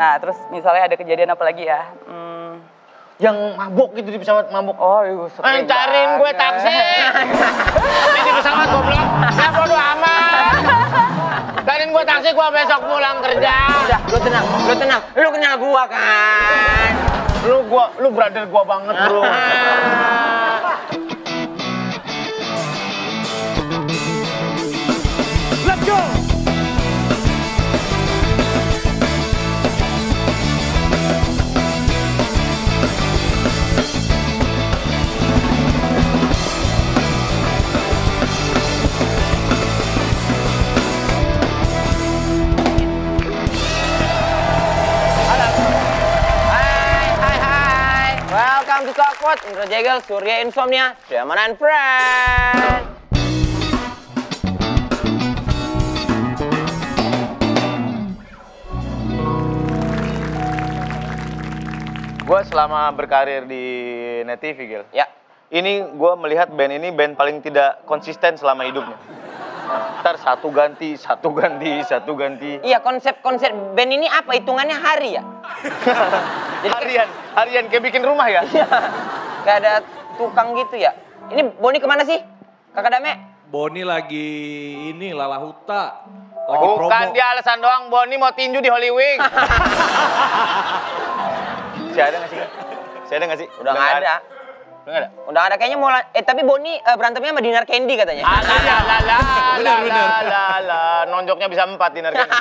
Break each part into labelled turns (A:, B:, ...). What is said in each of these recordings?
A: Nah, terus misalnya ada kejadian apa lagi ya?
B: Yang mabok gitu di pesawat, mabok.
A: Oh, sering
B: cariin gue taksi. Ini di pesawat goblok. Ya bodo amat. Cariin gue taksi, gue besok pulang kerja.
C: Udah, lu tenang. Lu kenal gua kan?
B: Lu brother gua banget, bro. Let's go.
C: Welcome to Talkpot, Indro Jegel, Surya Insomnia, Shaman and Friend.
B: Gue selama berkarir di Net TV, Gil.
C: Ya.
B: Ini gue melihat band ini band paling tidak konsisten selama hidupnya. Ntar satu ganti.
C: Iya, konsep band ini apa? Hitungannya hari ya?
B: Jadi harian kayak bikin rumah ya?
C: Iya. Kayak ada tukang gitu ya. Ini Boni kemana sih? Kakak Dame?
D: Boni lagi ini lalahuta. Lagi
B: Bukan
D: promo.
B: dia alasan doang, Boni mau tinju di Holy Wing. Saya ada nggak sih?
C: Udah nggak ada.
B: Udah nggak ada?
C: Udah ada kayaknya mau tapi Boni berantemnya sama Dinar Candy katanya.
D: Bener.
B: Nonjoknya bisa 4 Dinar Candy.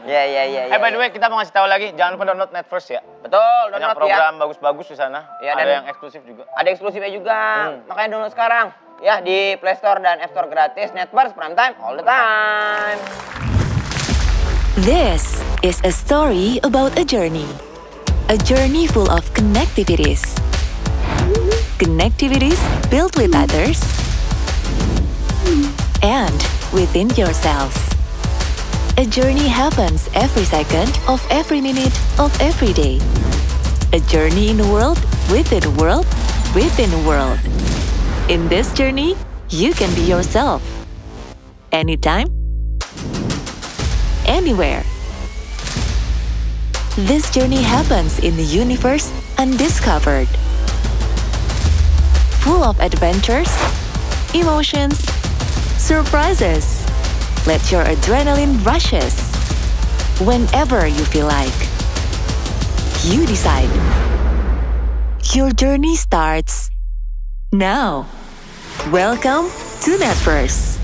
C: Ya.
B: By the way, kita mau ngasih tahu lagi, jangan lupa download Net First ya.
C: Betul,
B: Banyak
C: download
B: program bagus-bagus di sana.
C: Ya,
B: ada
C: dan
B: yang eksklusif juga.
C: ada eksklusifnya juga. Makanya download sekarang. Ya, di Play Store dan App Store gratis. Netverse Prime Time all the time.
E: This is a story about a journey. A journey full of connectivities. Connectivities built with others and within yourselves. A journey happens every second of every minute of every day. A journey in a world within a world within a world. In this journey, you can be yourself. Anytime, anywhere. This journey happens in the universe undiscovered. Full of adventures, emotions, surprises. Let your adrenaline rushes. Whenever you feel like. You decide. Your journey starts now. Welcome to Netverse.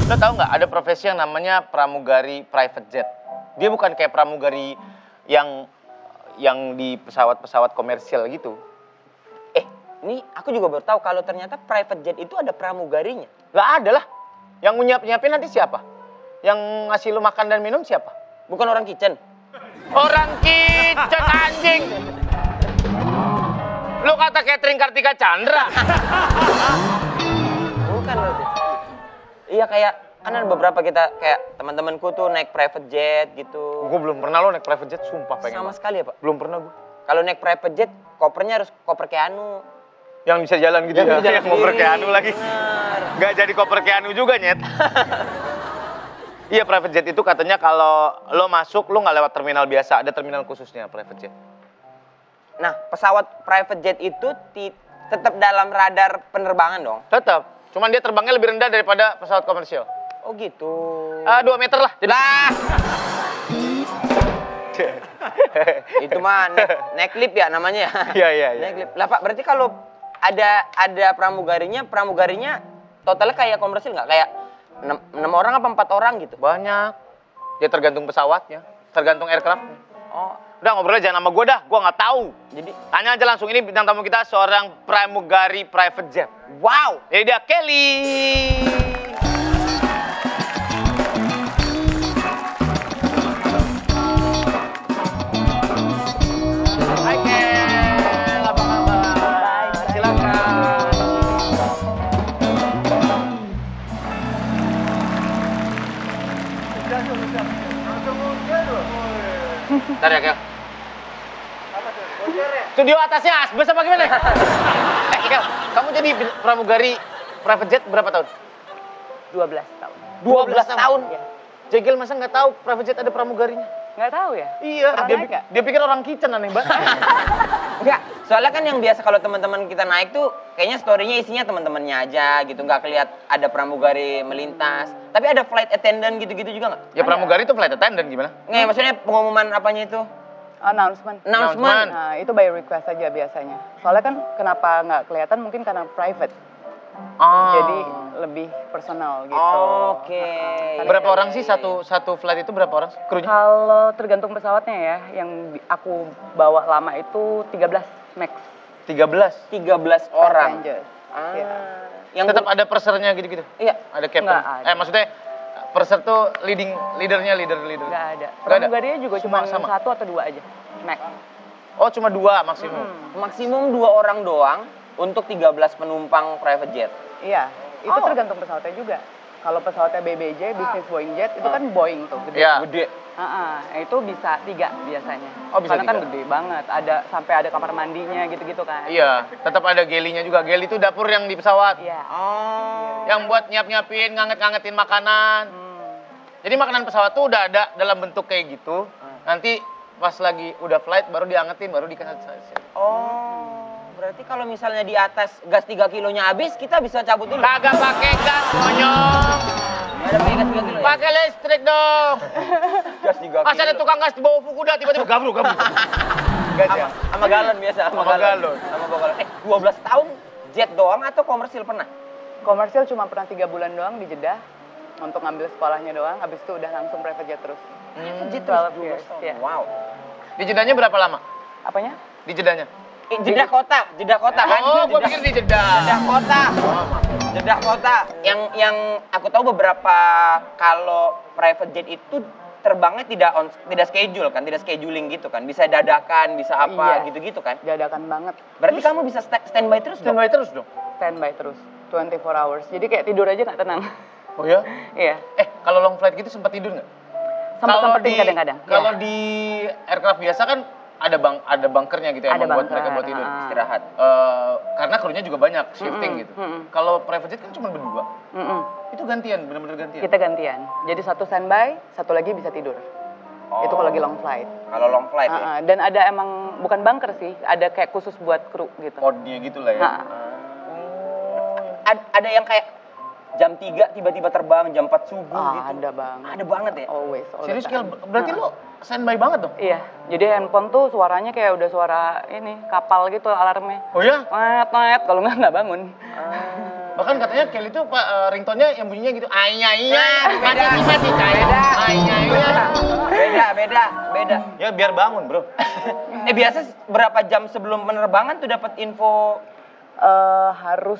B: Lo tau nggak ada profesi yang namanya pramugari private jet? Dia bukan kayak pramugari yang di pesawat-pesawat komersial gitu.
C: Ini aku juga baru tahu kalau ternyata private jet itu ada pramugarinya.
B: Gak ada lah. Yang nyiapin nanti siapa? Yang ngasih lu makan dan minum siapa?
C: Bukan orang kitchen.
B: Orang kitchen anjing. Lu kata catering Kartika Chandra.
C: Bukan berarti. Iya kayak kan ada beberapa kita kayak teman-temanku tuh naik private jet gitu.
B: Gue belum pernah lo naik private jet, sumpah pengen.
C: Sama sekali ya Pak?
B: Belum pernah gue.
C: Kalau naik private jet, kopernya harus koper Keanu.
B: Yang bisa jalan gitu ya? Yang koper Keanu lagi.
C: Bener.
B: Gak jadi koper Keanu juga, Nyet. Iya, private jet itu katanya kalau lo masuk, lo nggak lewat terminal biasa. Ada terminal khususnya private jet.
C: Nah, pesawat private jet itu tetap dalam radar penerbangan dong?
B: Tetap. Cuman dia terbangnya lebih rendah daripada pesawat komersial.
C: Oh gitu.
B: 2 meter lah. Jadi...
C: Lah! Itu mah naik lift ya namanya ya?
B: Iya.
C: Naik lift. Lah Pak, berarti kalau ada pramugarinya totalnya kayak komersil nggak? Kayak 6 orang apa 4 orang gitu?
B: Banyak. Dia tergantung pesawatnya, tergantung aircraft.
C: Oh,
B: Udah ngobrolnya jangan sama gue dah, gue nggak tahu.
C: jadi
B: Tanya aja langsung, ini bintang tamu kita seorang pramugari private jet.
C: wow.
B: Jadi dia Kelly. Hai Kel, apa kabar? Silakan. Bentar ya Kel. Studio atasnya asbes apa gimana? Kel, kamu jadi pramugari private jet berapa tahun?
A: 12 tahun.
B: 12 tahun.
A: Iya.
B: Jegel masa nggak tahu private jet ada pramugarinya?
A: Nggak tahu ya?
B: Iya,
A: Pernah naik nggak?
B: dia pikir orang kitchen aneh banget.
C: Enggak, soalnya kan yang biasa kalau teman-teman kita naik tuh kayaknya story-nya isinya teman-temannya aja gitu, nggak kelihatan ada pramugari melintas. Tapi ada flight attendant gitu-gitu juga nggak?
B: Ya pramugari itu flight attendant gimana?
C: Nggak, maksudnya pengumuman apanya itu?
A: Announcement.
C: Announcement.
A: Nah, itu by request aja biasanya. Soalnya kan kenapa nggak kelihatan mungkin karena private.
B: Oh.
A: Jadi lebih personal gitu.
C: Oke.
B: Berapa orang sih satu flight itu berapa orang krunya?
A: Kalau tergantung pesawatnya ya, yang aku bawa lama itu 13 max.
B: 13.
C: 13 orang.
A: Passengers.
C: Ah.
A: Iya.
C: Yang
B: Tetap ada pursernya gitu-gitu.
C: Iya.
B: Ada captain.
A: Nggak ada.
B: Maksudnya purser tuh leadernya.
A: Nggak ada.
B: Nggak ada?
A: Pramugarinya juga cuma
B: Sama.
A: 1 atau 2 aja, max.
B: Oh, cuma 2 maksimum.
C: maksimum 2 orang doang untuk 13 penumpang private jet.
A: Iya, itu tergantung pesawatnya juga. Kalau pesawatnya BBJ, Business Boeing Jet, itu kan Boeing tuh, gede.
B: Iya.
C: Gede.
A: Itu bisa 3 biasanya.
B: Oh, bisa
A: Karena kan
B: 3.
A: gede banget, sampai ada kamar mandinya gitu-gitu kan.
B: Iya, tetap ada gelinya juga. Geli itu dapur yang di pesawat.
A: Iya.
C: Oh.
B: Yang buat nyiapin, nganget-ngangetin makanan. Jadi makanan pesawat tuh udah ada dalam bentuk kayak gitu. Nanti pas lagi udah flight baru diangetin, baru dikasih.
C: Oh. Berarti kalau misalnya di atas gas 3 kilonya habis, kita bisa cabut dulu.
B: Kagak pakai gas, monyong.
C: Nggak ada pakai gas 3 kilo ya?
B: Pakai listrik dong.
C: Gas 3 kilo.
B: Masa ada tukang gas di bawah Fukuda tiba-tiba gabruk.
C: Sama galon biasa.
B: Sama galon.
C: Sama galon. 12 tahun jet doang atau komersil pernah?
A: Komersil cuma pernah 3 bulan doang di Jeddah untuk ngambil sekolahnya doang, habis itu udah langsung private jet terus.
C: Jet
A: 12
C: terus
A: years,
C: 12 tahun.
A: iya.
C: Wow.
B: Di jedanya berapa lama?
A: Apanya?
B: Di jedanya?
C: Jeddah kota kan?
B: Oh, gua pikir di Jeddah.
C: Jeddah kota. Jeddah kota. Yang aku tahu beberapa kalau private jet itu terbangnya tidak schedule kan, tidak scheduling gitu kan. Bisa dadakan, bisa apa
A: Iya.
C: gitu-gitu kan.
A: Dadakan banget.
C: Berarti kamu bisa standby terus dong?
B: Standby terus dong.
A: Standby terus, 24 hours. Jadi kayak tidur aja nggak tenang.
B: Oh ya?
A: Iya.
B: Kalau long flight gitu sempat tidur nggak?
A: Sempat-sempatin kadang-kadang.
B: Kalau
A: Iya.
B: di aircraft biasa kan ada bunkernya gitu ya,
A: Ada
B: membuat
A: bunker,
B: mereka buat tidur.
C: Istirahat.
B: Karena krunya juga banyak, shifting gitu. Kalau private jet kan cuma berdua.
A: Mm-mm.
B: Itu gantian, bener-bener gantian.
A: Kita gantian. Jadi satu standby, satu lagi bisa tidur. Itu kalau lagi long flight.
C: Kalau long flight ya.
A: Dan ada emang bukan bunker sih, ada kayak khusus buat kru gitu.
B: Podnya gitu lah ya.
C: Ada yang kayak jam 3 tiba-tiba terbang, jam 4 subuh gitu.
A: Ada banget.
C: Ada banget ya?
A: Always. all the
B: Serius,
A: time.
B: Kel? Berarti lo standby banget dong?
A: Iya, jadi handphone tuh suaranya kayak udah suara ini, kapal gitu alarmnya.
B: Oh ya?
A: Net, kalau nggak bangun.
B: Bahkan katanya Kelly itu ringtone-nya yang bunyinya gitu. Ayah,
C: beda.
B: mati,
C: Beda.
B: Ya biar bangun, bro.
C: Biasa berapa jam sebelum penerbangan tuh dapat info?
A: Harus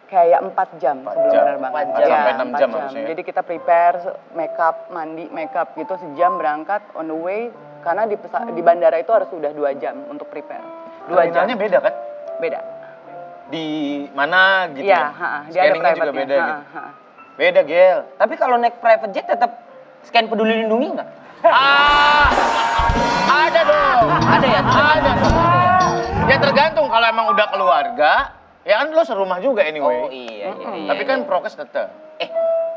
A: kayak 4 jam sebelum
B: jam.
A: penerbangan.
C: 4 jam.
B: Sampai 6 jam
A: 4
B: harusnya ya.
A: Jadi kita prepare, make up gitu sejam berangkat on the way. Karena di bandara itu harus udah 2 jam untuk prepare. 2 jam.
B: Terminalnya beda kan?
A: Beda.
B: Di mana gitu
A: Iya,
B: ya?
A: dia ada
B: Scanningnya juga
A: private-nya.
B: beda gitu. Beda, Gel.
C: Tapi kalau naik private jet tetap scan peduli lindungi nggak?
B: Ada dong.
C: Ada ya?
B: Ada dong. Ya tergantung kalau emang udah keluarga, ya kan lo serumah juga anyway.
C: Oh iya.
B: Tapi kan prokes tetap.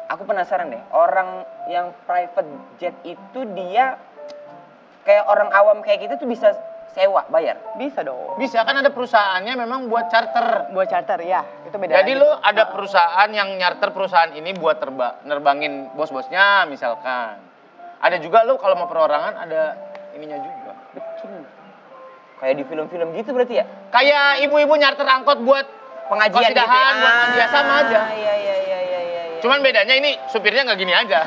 C: Aku penasaran deh. Orang yang private jet itu dia kayak orang awam kayak gitu tuh bisa sewa, bayar?
A: Bisa dong.
B: Bisa kan ada perusahaannya memang buat charter.
A: Buat charter ya, itu beda.
B: Jadi
A: lagi
B: lo
A: tuh.
B: ada perusahaan yang nyarter perusahaan ini buat nerbangin bos-bosnya misalkan. Ada juga lo kalau mau perorangan ada ininya juga.
C: Kayak di film-film gitu berarti ya?
B: Kayak ibu-ibu nyarter angkot buat
C: Pengajian gitu
B: kosidahan, buat pengajian, sama aja.
C: Iya.
B: Cuman bedanya ini supirnya nggak gini aja.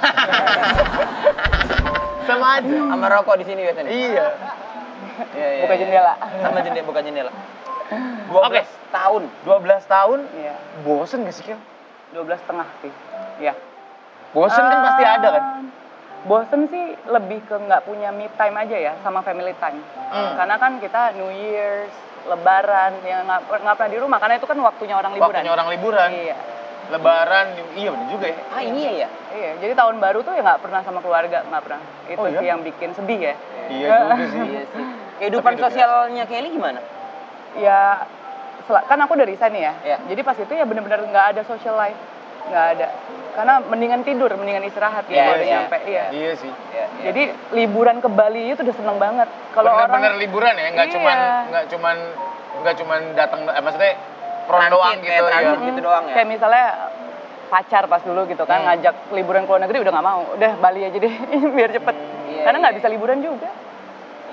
B: Sama aja.
C: Sama rokok di sini biasanya.
B: Iya.
C: Iya.
A: Buka jendela.
C: Sama jendela, buka jendela. 12 tahun.
B: 12 tahun.
A: Iya.
B: Bosen gak sih, Kel?
A: 12,5 sih. Iya.
B: Bosen kan pasti ada kan?
A: Bosen sih lebih ke nggak punya me time aja ya, sama family time. Karena kan kita New Year's, Lebaran, yang nggak pernah di rumah, karena itu kan waktunya orang liburan.
B: Waktunya orang liburan.
A: Iya.
B: Lebaran, iya bener juga ya.
C: Ini ya?
A: Iya, jadi tahun baru tuh ya nggak pernah sama keluarga, nggak pernah. Itu
B: Oh, iya?
A: sih yang bikin sedih ya.
B: Iya juga sih.
C: Iya sih. Kehidupan
B: Tapi hidup
C: sosialnya Kelly gimana?
A: Ya kan aku udah resign nih ya.
C: Iya.
A: Jadi pas itu ya bener-bener nggak ada social life, nggak ada. Karena mendingan tidur, mendingan istirahat gitu.
C: Iya,
A: udah
C: iya.
A: nyampe. Iya.
B: Iya sih.
C: Iya.
A: Jadi liburan ke Bali itu udah seneng banget. Kalau
B: Bener-bener
A: orang
B: liburan ya, nggak
A: Iya.
B: cuman datang, maksudnya pron doang gitu ya.
C: transit gitu doang ya.
A: kayak misalnya pacar pas dulu gitu kan ngajak liburan ke luar negeri udah nggak mau, udah Bali aja deh biar cepet.
C: Iya,
A: Karena nggak
C: iya.
A: bisa liburan juga.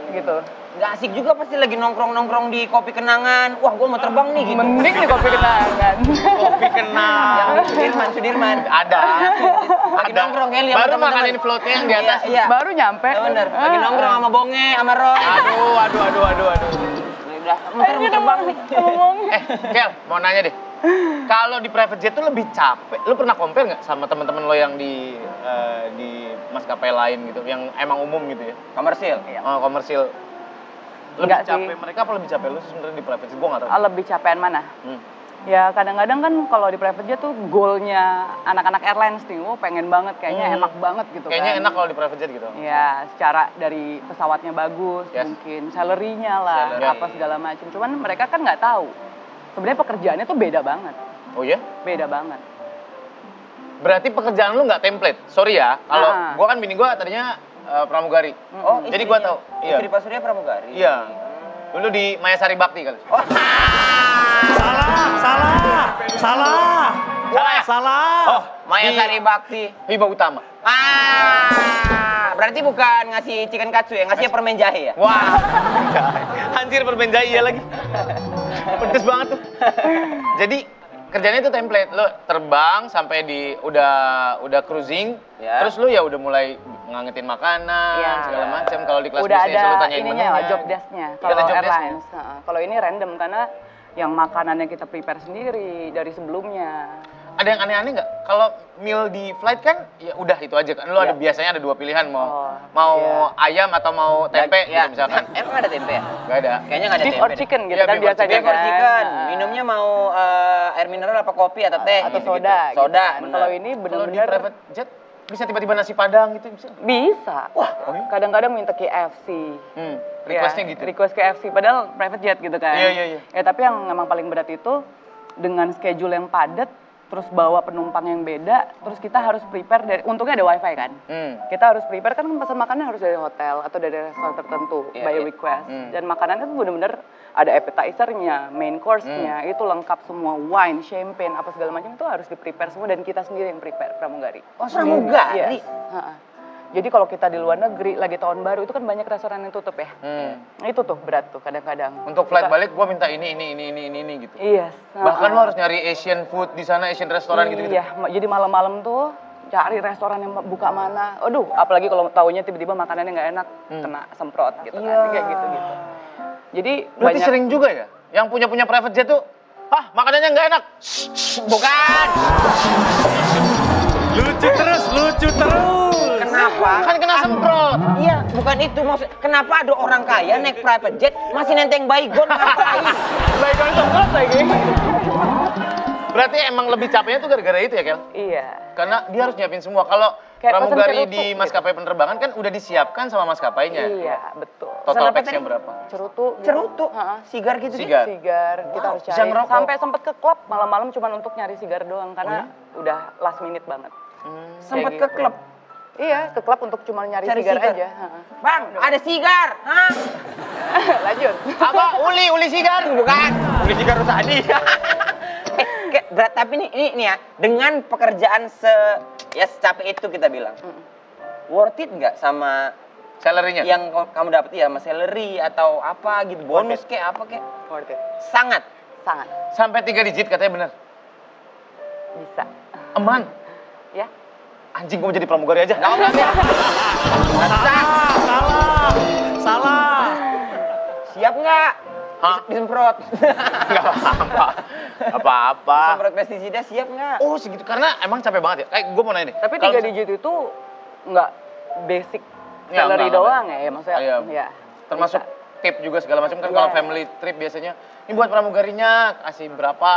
A: Gitu.
C: Nggak asik juga pasti lagi nongkrong-nongkrong di kopi kenangan. Wah, gue mau terbang nih gitu.
A: Mending di kopi kenangan.
B: Kopi kenal.
C: Yang Sudirman.
B: Ada.
C: Lagi nongkrong ya, lihat
B: Baru
C: teman-teman.
B: makanin floatnya yang di atas.
C: Iya.
A: Baru nyampe.
C: Ya bener. Lagi nongkrong sama Bonge, sama Roy.
B: Aduh.
C: Udah, mau terbang nih.
A: Ngomong.
B: Kel, mau nanya deh. Kalau di private jet tuh lebih capek. Lu pernah compare nggak sama teman-teman lo yang di maskapai lain gitu, yang emang umum gitu ya?
C: Komersil.
B: Oh, komersil. Lebih
A: Enggak sih.
B: capek mereka apa lebih capek lu sih sebenarnya di private jet? Gua nggak tahu.
A: Lebih capean mana?
B: Hmm.
A: Ya kadang-kadang kan kalau di private jet tuh goalnya anak-anak airlines nih, pengen banget kayaknya enak banget gitu
B: Kayaknya
A: kan.
B: enak kalau di private jet gitu.
A: Ya, secara dari pesawatnya bagus,
B: Yes.
A: mungkin salary-nya lah,
B: Salary.
A: apa segala macam. Cuman mereka kan nggak tahu. Sebenarnya pekerjaannya tuh beda banget.
B: Oh ya?
A: Beda banget.
B: Berarti pekerjaan lu nggak template. Sorry ya, kalau
A: Ah.
B: gua kan bini gua tadinya pramugari.
C: Oh,
B: Jadi gua tahu. Iya.
C: Istri Pak Surya pramugari.
B: Iya. Dulu di Mayasari Bakti kali.
C: Oh,
D: Salah.
B: Oh,
C: Maya Sari Bakti.
B: Hibah Utama.
C: Berarti bukan ngasih chicken katsu ya, ngasihnya permen jahe ya?
B: Wah. Anjir permen jahe iya lagi. Pedes banget tuh. Jadi kerjanya itu template. Lo terbang sampai di udah cruising,
C: Ya.
B: terus lo ya udah mulai ngangetin makanan
A: Ya.
B: segala macam. Kalau di kelas
A: Udah
B: bisnis
A: ada
B: lo tanyain
A: ininya
B: menunya.
A: lah, job desk-nya.
B: Udah
A: Kalau
B: ada job desk-nya.
A: airlines. Kalau ini random karena yang makanannya kita prepare sendiri dari sebelumnya.
B: Ada yang aneh-aneh nggak? Kalau meal di flight kan ya udah itu aja kan. Lo ada biasanya ada 2 pilihan mau
A: iya.
B: ayam atau mau tempe
C: Ya.
B: gitu misalkan.
C: Emang ada tempe ya?
B: Nggak ada.
C: Kayaknya nggak ada
A: Beef
C: tempe.
A: or
C: deh.
A: chicken gitu
B: Iya,
A: kan
B: beef or
A: biasanya
C: Beef or
A: kan.
C: chicken.
A: Nah.
C: Minumnya mau air mineral apa kopi atau teh
A: Atau
C: gitu-gitu.
A: soda. gitu
C: Soda.
A: kan.
C: bener.
A: Kalau ini
B: Kalau di
A: benar-benar
B: private jet bisa tiba-tiba nasi padang gitu bisa.
A: bisa.
B: Wah, oh iya?
A: Kadang-kadang minta KFC.
B: Requestnya
A: Ya,
B: gitu.
A: Request KFC, padahal private jet gitu kan.
B: Iya.
A: Ya tapi yang memang paling berat itu dengan schedule yang padat, terus bawa penumpang yang beda, terus kita harus prepare dari, untungnya ada wifi kan. Kita harus prepare kan pesan makanan harus dari hotel atau dari restoran tertentu
C: Iya,
A: by
C: iya.
A: request. Dan makanannya tuh bener-bener ada appetizer-nya, main course-nya, itu lengkap semua, wine, champagne, apa segala macam itu harus di prepare semua dan kita sendiri yang prepare pramugari.
C: Oh, pramugari?
A: Yes. Ha-ha. Jadi kalau kita di luar negeri lagi tahun baru itu kan banyak restoran yang tutup ya. Nah, itu tuh berat tuh kadang-kadang.
B: Untuk flight
A: Kita-
B: balik gua minta ini gitu.
A: Iya.
B: Bahkan lo harus nyari Asian food di sana, Asian restoran gitu.
A: Iya, jadi malam-malam tuh cari restoran yang buka mana. Aduh, apalagi kalau taunya tiba-tiba makanannya nggak enak, kena semprot gitu kan. Kayak gitu-gitu. Jadi
B: Berarti
A: banyak
B: sering juga ya? Yang punya private jet tuh, makanannya nggak enak.
C: Bukan.
D: Lucu terus.
C: Kenapa?
B: Kan kena semprot.
C: Iya, bukan itu maksud. Kenapa ada orang kaya naik private jet masih nenteng baygon ngapain?
A: baygon semprot lagi.
B: Berarti emang lebih capeknya tuh gara-gara itu ya, Kel?
A: Iya.
B: Karena dia harus nyiapin semua. Kalau
A: Kayak
B: pramugari
A: pesen
B: di
A: cerutu
B: maskapai penerbangan kan udah disiapkan sama maskapainya.
A: Iya, betul.
B: Total
C: Pesan apa
B: pax-nya
C: tadi?
B: berapa?
A: Cerutu. gitu.
C: Cerutu,
A: Ha-ha.
C: sigar gitu.
B: Sigar.
A: Sigar, kita harus
B: bisa
A: cari.
B: ngerokok.
A: Sampai sempet ke klub malam-malam cuma untuk nyari sigar doang karena udah last minute banget.
C: Sempet
A: Kayak
C: ke klub.
A: Iya, ke klub untuk cuma nyari
C: Cari
A: sigar,
C: sigar.
A: aja. Ha-ha.
C: Bang, ada sigar. Hah?
A: Lanjut.
B: Apa? Uli sigar?
C: Bukan. Beli sigar tadi. Berat tapi ini ya, dengan pekerjaan secapek itu kita bilang. Worth it nggak sama
B: Salary-nya?
C: yang kamu dapat ya, sama salary atau apa gitu, bonus kayak apa kayak?
A: Worth it.
C: Sangat.
A: Sangat.
B: Sampai 3 digit katanya bener.
A: Bisa.
B: Aman.
A: Ya.
B: Anjing, gua mau jadi pramugari aja.
D: Salah.
C: Siap nggak?
B: Hah?
C: Disemprot.
B: Nggak apa-apa.
C: Disemprot pestisida siap nggak?
B: Oh segitu, karena emang capek banget ya. Kayak gue mau nanya nih.
A: Tapi
B: kalau
A: 3 digit itu nggak basic
B: Ya,
A: salary
B: nggak
A: doang ya, maksudnya.
B: Iya.
A: Ya.
B: termasuk
A: bisa.
B: tip juga segala macam kan.
A: Iya.
B: Kalau family trip biasanya ini buat pramugarinya kasih berapa,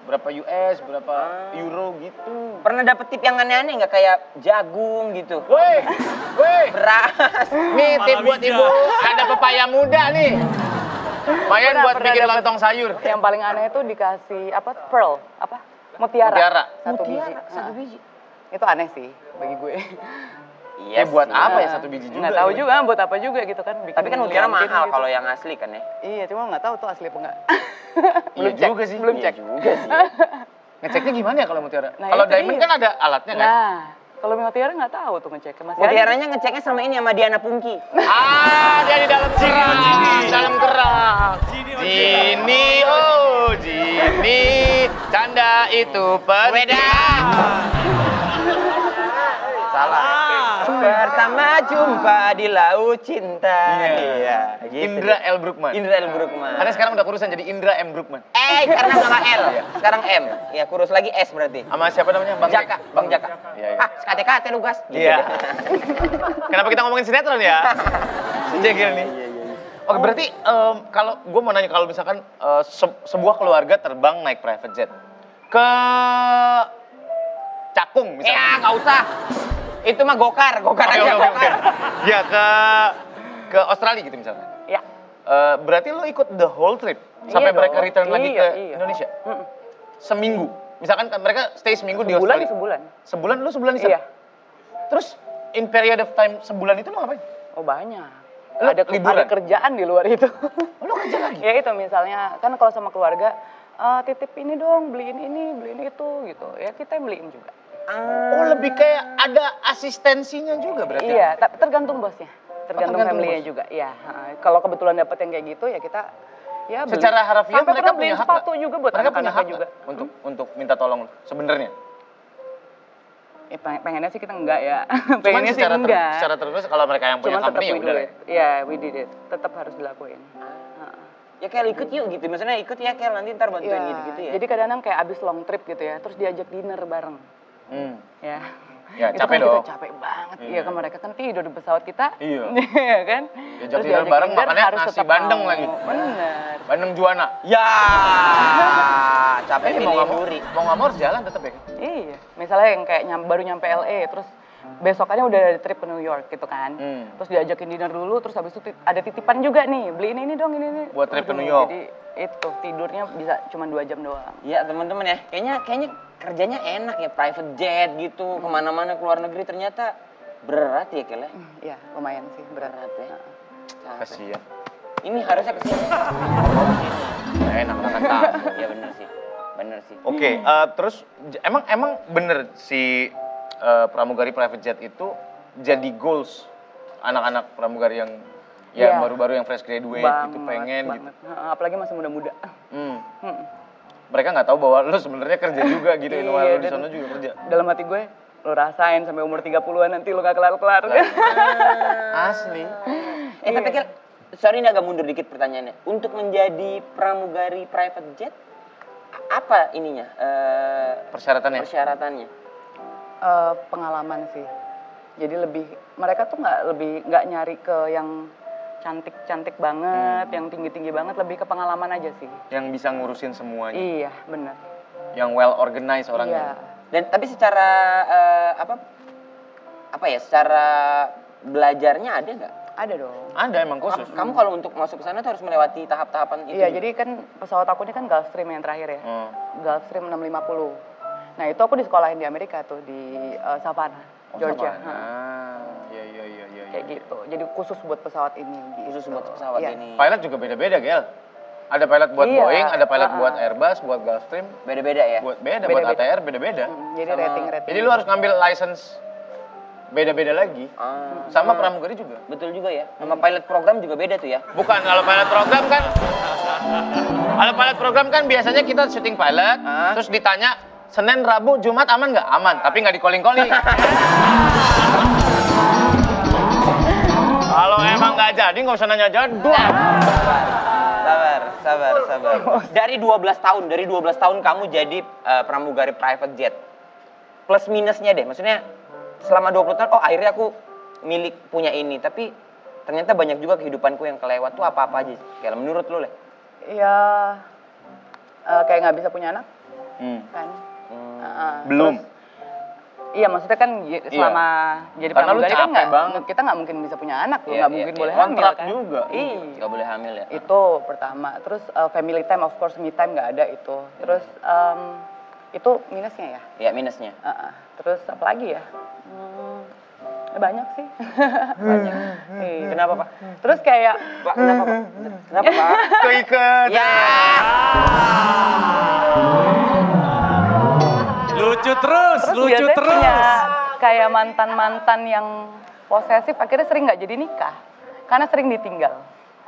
B: berapa US, berapa euro gitu.
C: Pernah dapet tip yang aneh-aneh nggak kayak jagung gitu?
B: Woi,
C: Beras.
B: nih tip buat
D: Malah
B: ibu, ada pepaya muda nih. Lumayan buat bikin lontong sayur.
A: Yang paling aneh itu dikasih pearl, mutiara.
B: Mutiara.
A: Satu biji. Itu aneh sih bagi gue.
B: Iya, buat apa ya satu biji juga?
A: Nggak tahu juga buat apa juga gitu kan.
C: Tapi kan mutiara mahal kalau yang asli kan ya.
A: Iya, cuma nggak tahu tuh asli apa enggak.
B: Iya juga sih.
A: Belum cek.
C: Juga sih.
B: Ngeceknya gimana ya kalau mutiara?
A: Nah,
B: Kalau
A: itu
B: diamond
A: dia.
B: kan ada alatnya kan?
A: Nah, kalau mutiara nggak tahu tuh ngeceknya. Masih
C: Mutiaranya ngeceknya sama ini sama Diana Pungki.
B: Dia di dalam kerang, dalam kerang. Jini, oh Jini, canda itu penting.
C: Salah. Pertama jumpa di laut cinta.
B: Iya.
C: Gitu.
B: Indra L. Brookman.
C: Indra L. Brookman.
B: Karena sekarang udah kurusan jadi Indra M. Brookman.
C: Karena nama L. Sekarang M. Ya kurus lagi S berarti.
B: Sama siapa namanya? Bang
C: Jaka. Bang Jaka.
B: Iya, iya.
C: sekate-kate lu gas. Gitu
B: Iya.
C: deh.
B: Kenapa kita ngomongin sinetron ya? Sejagir nih. Oke, berarti kalau gue mau nanya kalau misalkan sebuah keluarga terbang naik private jet ke Cakung misalnya.
C: Ya nggak usah. Itu mah gokar aja.
B: Oke. Ya ke Australia gitu misalnya.
A: Ya.
B: Berarti lo ikut the whole trip sampai
A: Iya
B: mereka
A: dong.
B: return lagi
A: Iya,
B: ke
A: iya.
B: Indonesia. Seminggu. Misalkan kan mereka stay seminggu di Australia.
A: Sebulan.
B: Sebulan lu sebulan di sana?
A: Iya.
B: Terus in period of time sebulan itu lo ngapain?
A: Oh banyak.
B: Lu
A: Ada
B: liburan?
A: kerjaan di luar itu.
B: Lo kerja lagi?
A: Ya itu misalnya kan kalau sama keluarga titip ini dong, beliin ini, beliin itu gitu. Ya kita yang beliin juga.
B: Oh, lebih kayak ada asistensinya juga berarti?
A: Iya, tapi tergantung bosnya. Tergantung
B: tergantung
A: family-nya
B: bos.
A: juga. Iya. Kalau kebetulan dapet yang kayak gitu ya kita ya beli.
B: Secara harafiah
A: Sampai
B: mereka
A: pernah
B: punya
A: beliin
B: hak
A: sepatu
B: nggak?
A: juga buat
B: Mereka punya
A: anak-anaknya
B: hak
A: juga.
B: nggak untuk minta tolong lo sebenarnya?
A: Ya, pengennya sih kita enggak ya.
B: Cuman
A: Pengennya sih enggak.
B: secara terus kalau mereka yang punya
A: Cuman tetap
B: company ya
A: we
B: udah.
A: do it. Iya, we did it. Tetap harus dilakuin.
C: Ya kayak ikut yuk gitu. Maksudnya ikut ya kayak nanti ntar bantuin
A: Iya.
C: gitu-gitu ya.
A: Jadi kadang-kadang kayak abis long trip gitu ya, terus diajak dinner bareng. Ya.
B: Ya,
A: Itu
B: capek
A: kan
B: dong.
A: kita capek banget. Iya kan mereka kan tidur di pesawat kita.
B: Iya.
A: Iya kan?
B: Diajak
A: Terus
B: dinner bareng,
A: dinner
B: makannya
A: harus
B: nasi
A: tetap
B: bandeng
A: mau.
B: lagi.
A: Bener.
B: Bandeng Juwana.
C: Ya, capek
B: Mau
C: milih
B: nggak mau,
C: duri.
B: mau nggak mau harus jalan tetap ya.
A: Iya. Misalnya yang kayak baru nyampe LA, terus besokannya udah ada trip ke New York gitu kan. Terus diajakin dinner dulu, terus habis itu ada titipan juga nih, beliin ini dong, ini.
B: Buat trip ke
A: Aduh,
B: New York.
A: Jadi itu tidurnya bisa cuma 2 jam doang.
C: Ya teman-teman ya, kayaknya kerjanya enak ya, private jet gitu, kemana-mana ke luar negeri ternyata berat ya Kel ya.
A: Iya, lumayan sih berat.
C: Berat ya. Capek.
B: Kasian.
C: Ini harusnya kesini.
B: Enak makan tahu.
C: Ya bener sih.
B: Oke, terus emang bener si pramugari private jet itu jadi goals anak-anak pramugari yang
A: Iya.
B: baru-baru yang fresh graduate gitu pengen gitu.
A: Apalagi masih muda-muda.
B: Mereka nggak tahu bahwa lu sebenarnya kerja juga gitu,
A: Iya,
B: lu di
A: dan
B: sana juga kerja.
A: Dalam hati gue, lo rasain sampai umur 30-an nanti lo gak kelar-kelar.
B: Asli.
C: Tapi Kel, sorry ini agak mundur dikit pertanyaannya. Untuk menjadi pramugari private jet, apa ininya? Persyaratannya?
A: Pengalaman sih. Jadi mereka tuh nggak nyari ke yang cantik-cantik banget, yang tinggi-tinggi banget, lebih ke pengalaman aja sih.
B: Yang bisa ngurusin semuanya.
A: Iya, benar.
B: Yang well organized
A: Iya.
B: orangnya.
C: Dan tapi secara secara belajarnya ada nggak?
A: Ada dong.
B: Ada emang khusus.
C: Kamu kalau untuk masuk ke sana tuh harus melewati tahap-tahapan itu.
A: Iya, jadi kan pesawat aku ini kan Gulfstream yang terakhir ya. Gulfstream 650. Nah, itu aku disekolahin di Amerika tuh, di Savannah, Georgia.
B: Iya.
A: Kayak gitu. Jadi khusus buat pesawat ini.
C: Khusus buat pesawat
A: Iya.
C: ini.
B: Pilot juga beda-beda, Gel. Ada pilot buat
A: Iya.
B: Boeing, ada pilot buat Airbus, buat Gulfstream.
C: Beda-beda ya?
B: Buat
A: Beda-beda.
B: ATR beda-beda.
A: Jadi rating-rating.
B: Jadi lu harus ngambil license beda-beda lagi. Sama pramugari juga.
C: Betul juga ya. Sama pilot program juga beda tuh ya.
B: Bukan, kalau pilot program kan biasanya kita syuting pilot, terus ditanya Senin, Rabu, Jumat aman nggak? Aman, tapi nggak di-calling-calling. Kalau emang nggak jadi, nggak usah nanya jadwal.
C: Sabar. Dari 12 tahun kamu jadi pramugari private jet. Plus minusnya deh, maksudnya selama 20 tahun, akhirnya aku punya ini. Tapi ternyata banyak juga kehidupanku yang kelewat tuh apa-apa aja. Kayak menurut lu, Le?
A: Iya, kayak nggak bisa punya anak, kan?
B: Belum.
A: Iya, maksudnya kan selama jadi
B: Karena lu
A: pramugari kan
B: capek banget.
A: kita nggak mungkin bisa punya anak,
C: Iya,
A: nggak
C: iya,
A: mungkin
C: iya.
A: boleh hamil
B: Kontrak
A: kan.
B: juga.
A: Iya.
C: Gak boleh hamil ya.
A: Itu pertama. Terus family time, of course me time nggak ada itu. Terus itu minusnya ya.
C: Iya, minusnya.
A: Terus apa lagi ya? Banyak sih. Banyak. Iya.
C: Kenapa, Pak?
A: Terus kayak
C: Pak, kenapa, Pak? Kenapa, Pak?
B: Keikat.
C: Ya.
D: Lucu terus, lucu
A: biasanya
D: terus.
A: punya kayak mantan-mantan yang posesif akhirnya sering nggak jadi nikah. Karena sering ditinggal.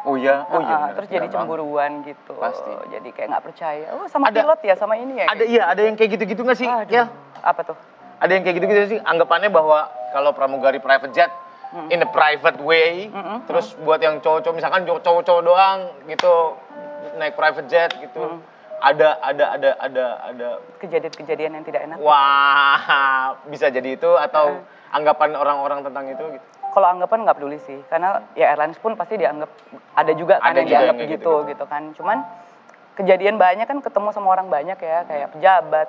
B: Oh iya, bener.
A: Terus jadi
B: Bener banget.
A: cemburuan gitu.
B: Pasti.
A: Jadi kayak nggak percaya. Oh sama
B: Ada-
A: pilot ya, sama ini ya.
B: Ada iya, ada yang kayak gitu-gitu nggak sih?
A: Aduh.
B: Ya.
A: Apa tuh?
B: Ada yang kayak gitu-gitu sih, anggapannya bahwa kalau pramugari private jet in a private way, terus buat yang cowok-cowok misalkan cowok-cowok doang gitu naik private jet gitu. Ada
A: Kejadian-kejadian yang tidak enak.
B: wah, bisa jadi itu atau anggapan orang-orang tentang itu gitu.
A: Kalau anggapan nggak peduli sih, karena ya airlines pun pasti dianggap ada juga kan
B: Ada
A: yang
B: juga
A: dianggap
B: yang kayak
A: begitu gitu kan. Cuman kejadian banyak kan ketemu sama orang banyak ya, kayak pejabat,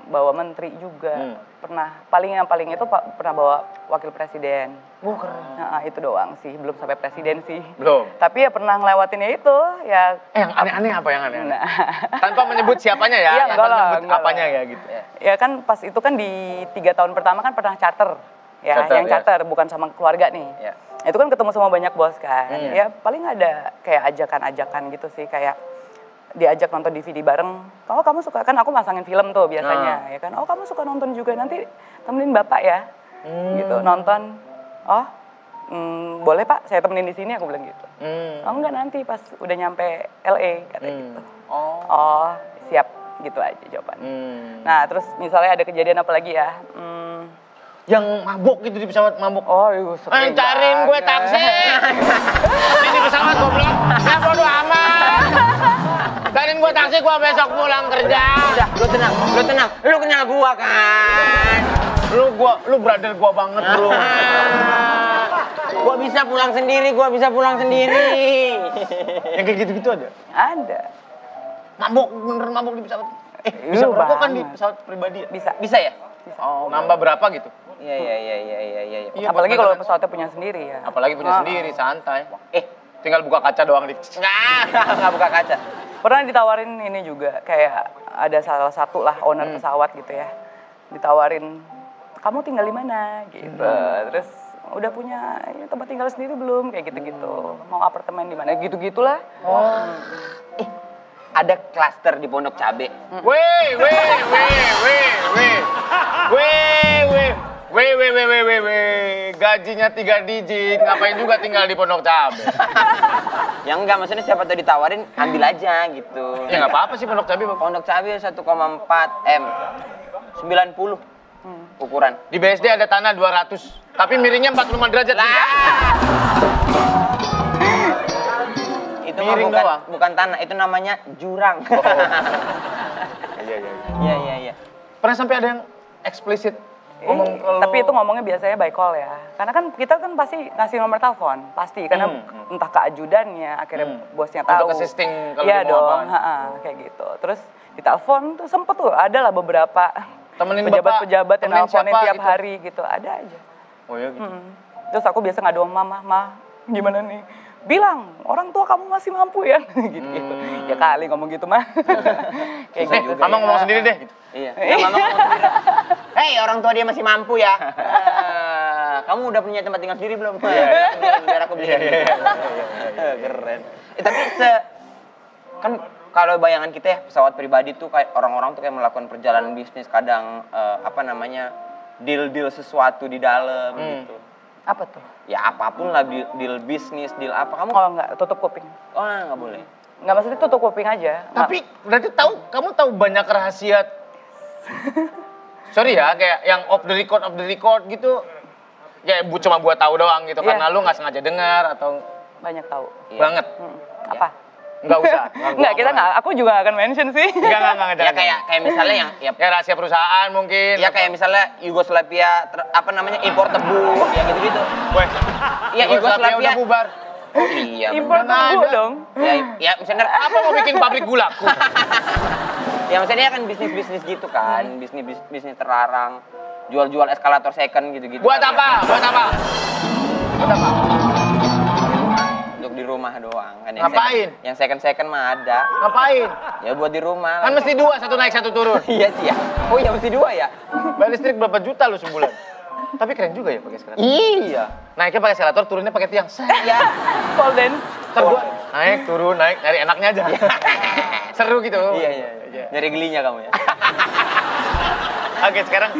A: bawa menteri juga. Pernah yang paling itu pernah bawa wakil presiden.
B: Oh, keren.
A: Nah, itu doang sih, belum sampai presiden sih.
B: Belum.
A: Tapi ya pernah ngelewatinnya itu, ya
B: Yang aneh-aneh apa yang aneh-aneh?
A: nah.
B: Tanpa menyebut siapanya ya,
A: Iya, enggak
B: tanpa
A: lah,
B: menyebut
A: enggak
B: apanya
A: lah.
B: ya gitu.
A: Ya kan pas itu kan di 3 tahun pertama kan pernah charter. Ya,
B: Charter,
A: yang
B: ya.
A: charter bukan sama keluarga nih.
C: Ya.
A: Itu kan ketemu sama banyak bos kan.
B: Iya.
A: Ya paling ada kayak ajakan-ajakan gitu sih, kayak diajak nonton DVD bareng. Oh kamu suka, kan aku masangin film tuh biasanya ya kan. Oh kamu suka nonton juga, nanti temenin bapak ya. Gitu nonton. Oh boleh pak, saya temenin di sini, aku bilang gitu. Oh enggak, nanti pas udah nyampe LA katanya gitu. Oh siap, gitu aja jawaban. Nah terus misalnya ada kejadian apa lagi ya?
B: Yang mabuk gitu di pesawat mabuk.
A: Oh iya sering
B: Cariin gue
A: banget.
B: taksi. Ini pesawat goblok. Ya bodo amat. Cariin gue taksi, gue besok pulang kerja.
C: Udah, lu tenang. Lu kenal gua kan?
B: Lu brother gue banget, bro.
C: Gua bisa pulang sendiri.
B: Yang kayak gitu-gitu ada.
A: Ada.
B: Mabuk, bener mabuk di pesawat. Bisa
A: Lu
B: merokok kan di
A: banget.
B: pesawat pribadi ya?
C: Bisa ya?
B: Oh, nambah berapa gitu?
C: Iya.
B: Iya,
A: Apalagi
B: buat
A: kalau
B: beneran.
A: pesawatnya punya sendiri ya.
B: Apalagi punya sendiri, santai.
C: Eh,
B: Tinggal buka kaca doang di.
C: nggak buka kaca.
A: Pernah ditawarin ini juga, kayak ada salah satu lah owner pesawat gitu ya. Ditawarin, kamu tinggal di mana? Gitu. Terus udah punya ini, tempat tinggal sendiri belum? Kayak gitu-gitu. Mau apartemen di mana? Gitu-gitulah.
C: Ada klaster di Pondok Cabe.
B: Gajinya 3 digit, ngapain juga tinggal di Pondok Cabe?
C: Yang enggak, maksudnya siapa tahu ditawarin, ambil aja gitu.
B: Ya nggak apa-apa sih Pondok Cabe, Bang.
C: Pondok Cabe 1,4 M. 90 ukuran.
B: Di BSD ada tanah 200, tapi miringnya 45 derajat.
C: Itu mah
B: Miring
C: bukan,
B: doang.
C: bukan tanah, itu namanya jurang. Iya.
B: Pernah sampai ada yang eksplisit ngomong ke lo?
A: Tapi itu ngomongnya biasanya by call ya. Karena kan kita kan pasti ngasih nomor telepon, pasti. Karena entah ke ajudannya, akhirnya bosnya tahu.
B: Untuk assisting kalau
A: Iya
B: dia mau
A: dong,
B: apaan.
A: kayak gitu. Terus ditelepon tuh sempet tuh, ada lah beberapa
B: Temenin
A: pejabat-pejabat yang
B: temenin
A: nelfonin
B: siapa
A: tiap
B: gitu?
A: hari gitu, ada aja.
B: Oh iya gitu.
A: Terus aku biasa ngadu sama mama, gimana nih? Bilang, orang tua kamu masih mampu ya? gitu. Ya kali ngomong gitu mah. Kayak gitu juga.
B: Mama ngomong sendiri deh. Gitu.
C: Iya. Mama ngomong sendiri. Hei, orang tua dia masih mampu ya. Kamu udah punya tempat tinggal sendiri belum? Biar aku bisa. Keren. Tapi kan kalau bayangan kita ya, pesawat pribadi tuh kayak orang-orang tuh kayak melakukan perjalanan bisnis, kadang deal sesuatu di dalam gitu.
A: Apa tuh?
C: Ya apapun lah, deal bisnis, deal apa. Kamu
A: Oh enggak, tutup kuping.
C: oh nggak boleh.
A: Enggak, maksudnya tutup kuping aja.
B: Tapi berarti kamu tahu banyak rahasia. Sorry ya, kayak yang off the record gitu. Ya cuma buat tahu doang gitu,
A: Iya.
B: karena lu nggak sengaja dengar atau
A: Banyak tahu.
C: Iya.
B: banget.
A: Apa?
B: Nggak usah.
A: Enggak, kita enggak, aku juga akan mention sih.
B: Enggak.
C: Ya kayak misalnya yang ya
B: Kayak rahasia perusahaan mungkin.
C: ya kayak misalnya Yugoslavia impor tebu ya gitu-gitu.
B: Weh.
C: Ya
B: Yugoslavia udah bubar.
C: Oh iya.
A: Impor
C: bener.
A: tebu
B: ada.
A: dong.
C: Ya misalnya
B: Apa mau bikin pabrik gulaku?
C: ya misalnya kan bisnis-bisnis gitu kan, bisnis terlarang. jual-jual eskalator second gitu-gitu.
B: Buat apa? Buat apa? Buat apa?
C: Untuk di rumah doang kan.
B: Ngapain?
C: Yang second mah ada.
B: Ngapain?
C: Ya buat di rumah.
B: Kan mesti 2, satu naik satu turun.
C: Iya sih ya. Oh iya mesti 2 ya.
B: Bayar listrik berapa juta lu sebulan? Tapi keren juga ya pakai eskalator.
C: Iya.
B: Naiknya pakai eskalator, turunnya pakai tiang.
C: Ya.
A: Pole dance.
B: Ntar gua naik, turun, naik, nyari enaknya aja. Seru gitu.
C: Iya. Nyari gelinya kamu ya.
B: Oke, sekarang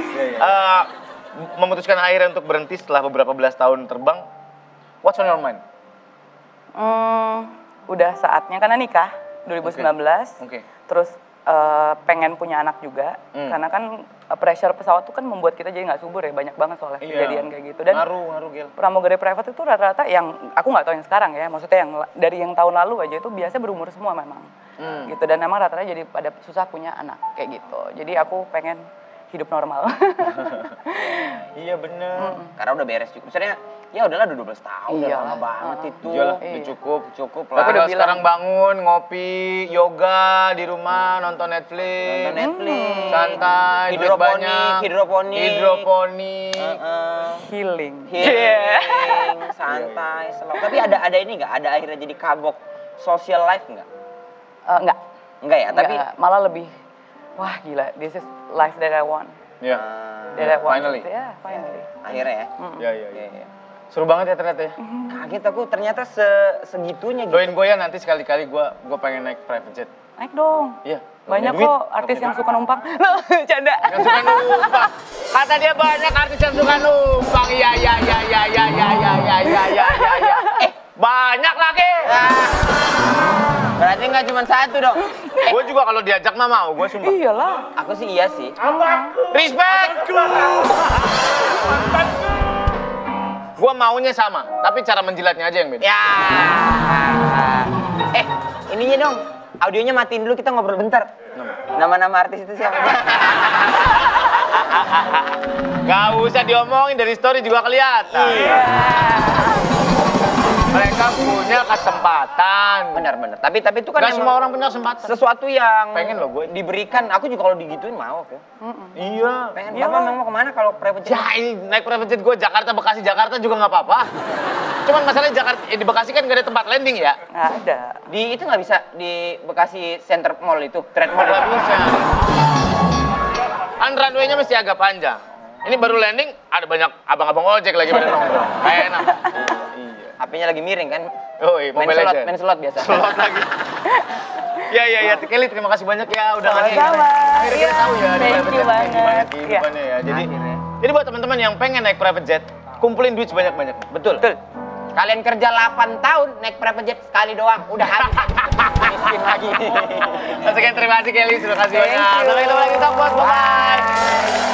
B: memutuskan akhirnya untuk berhenti setelah beberapa belas tahun terbang. What's on your mind?
A: Udah saatnya karena nikah 2019.
B: Oke.
A: Terus pengen punya anak juga. Karena kan pressure pesawat tuh kan membuat kita jadi nggak subur ya, banyak banget soalnya kejadian kayak gitu. Dan
B: ngaruh Gil.
A: pramugari private itu rata-rata yang aku nggak tahu yang sekarang ya, maksudnya yang dari yang tahun lalu aja itu biasanya berumur semua memang. Gitu, dan memang rata-rata jadi pada susah punya anak kayak gitu. Jadi aku pengen hidup normal.
B: Iya bener.
C: Karena udah beres juga. Misalnya ya udahlah 12 tahun udah lama banget itu.
B: Iyalah,
A: Iya.
C: Cukup
B: Tapi
C: lah.
B: udah sekarang bangun, ngopi, yoga di rumah, nonton Netflix. Santai, duit banyak. Hidroponik.
A: Healing.
C: Santai, slow. Tapi ada ini nggak? Ada akhirnya jadi kagok social life nggak?
A: Enggak.
C: Enggak ya, tapi
A: malah lebih wah gila, this is life that I want.
B: Iya.
A: That I want.
B: Finally.
A: Ya, finally.
C: akhirnya ya.
B: Iya. Seru banget ya ternyata ya.
C: Kaget aku ternyata segitunya gitu.
B: Doain gue ya nanti sekali-kali gue pengen naik private jet.
A: Naik dong.
B: Iya.
A: Banyak
B: Duit.
A: kok artis yang suka numpang. Loh, canda.
B: Yang suka numpang. Kata dia banyak artis yang suka numpang. Iya. Banyak lagi.
C: Berarti nggak cuma satu dong.
B: Gue juga kalau diajak mah mau, gue sumpah.
A: Iyalah.
C: Aku sih iya sih.
B: Respect. Gue maunya sama, tapi cara menjilatnya aja yang beda.
C: Ya. Ininya dong. Audionya matiin dulu, kita ngobrol bentar. Nama-nama artis itu siapa?
B: Gak usah diomongin, dari story juga kelihatan. Mereka punya kesempatan.
C: Benar. Tapi itu kan
B: Gak semua orang punya kesempatan.
C: sesuatu yang
B: Pengen loh gue.
C: diberikan. Aku juga kalau digituin mau ya.
B: Iya.
C: Pengen. Bapak mau kemana kalau private jet?
B: Ya ini naik private jet gue Jakarta, Bekasi, Jakarta juga nggak apa-apa. Cuman masalahnya Jakarta, di Bekasi kan gak ada tempat landing ya.
A: Nggak ada.
C: Di itu nggak bisa di Bekasi Center Mall itu, Trade Mall.
B: Nggak bisa. Kan runway-nya mesti agak panjang. Ini baru landing, ada banyak abang-abang ojek lagi pada nongkrong. Kayak enak. Iya.
C: HP-nya lagi miring kan?
B: Oh iya, Mobile Legends.
C: Main slot biasa.
B: Slot lagi. Ya, Kelly terima kasih banyak ya udah ngasih.
A: Sama-sama.
B: Akhirnya kita tahu ya di
A: Thank
B: private
A: you
B: jet kayak gimana
A: banget.
B: kehidupannya ya. Jadi buat teman-teman yang pengen naik private jet, kumpulin duit sebanyak-banyak.
C: Betul. Kalian kerja 8 tahun naik private jet sekali doang, udah habis. Miskin lagi.
B: Sekian terima kasih Kelly, terima kasih banyak. Sampai ketemu lagi, Bye.